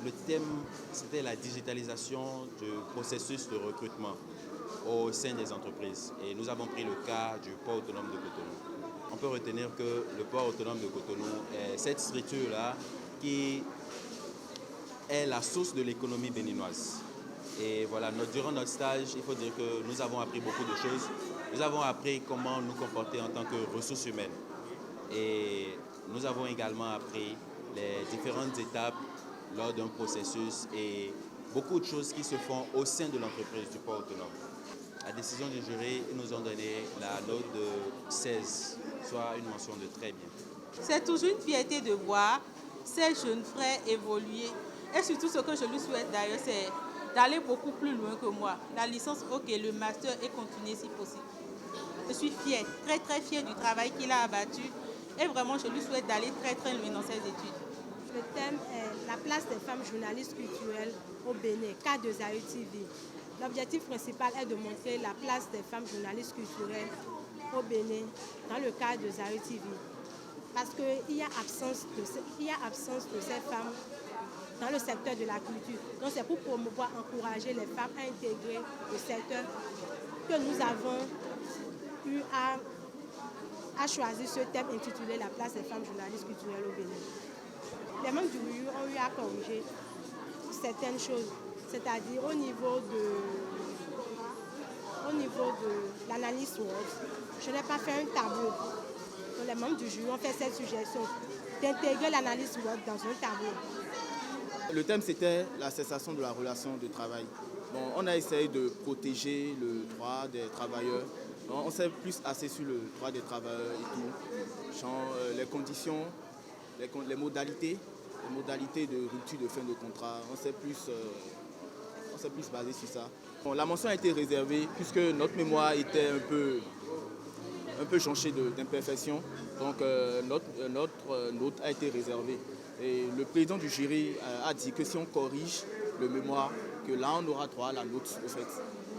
le thème, c'était la digitalisation du processus de recrutement au sein des entreprises. Et nous avons pris le cas du port autonome de Cotonou. On peut retenir que le port autonome de Cotonou est cette structure-là qui est la source de l'économie béninoise. Et voilà, durant notre stage, il faut dire que nous avons appris beaucoup de choses. Nous avons appris comment nous comporter en tant que ressources humaines. Et nous avons également appris les différentes étapes lors d'un processus et beaucoup de choses qui se font au sein de l'entreprise du port autonome. La décision du jury, ils nous ont donné la note de 16, soit une mention de très bien. C'est toujours une fierté de voir ces jeunes frères évoluer. Et surtout, ce que je lui souhaite d'ailleurs, c'est d'aller beaucoup plus loin que moi. La licence, ok, le master et continuer si possible. Je suis fière, très très fière du travail qu'il a abattu. Et vraiment, je lui souhaite d'aller très très loin dans ses études. Le thème est la place des femmes journalistes culturelles au Bénin, cas de Zaïre TV. L'objectif principal est de montrer la place des femmes journalistes culturelles au Bénin dans le cadre de Zaïre TV. Parce qu'il y a absence de ces femmes dans le secteur de la culture. Donc c'est pour promouvoir, encourager les femmes à intégrer le secteur que nous avons eu à choisir ce thème intitulé La place des femmes journalistes culturelles au Bénin. Les membres du jury ont eu à corriger certaines choses, c'est-à-dire au niveau de l'analyse SWOT. Je n'ai pas fait un tableau. Donc les membres du jury ont fait cette suggestion d'intégrer l'analyse SWOT dans un tableau. Le thème, c'était la cessation de la relation de travail. Bon, on a essayé de protéger le droit des travailleurs. On s'est plus axé sur le droit des travailleurs et tout. Genre, les conditions, les modalités de rupture de fin de contrat. On s'est plus basé sur ça. Bon, la mention a été réservée puisque notre mémoire était un peu jonchée d'imperfections. Donc notre note a été réservée. Et le président du jury a dit que si on corrige le mémoire, que là on aura droit à la note au fait.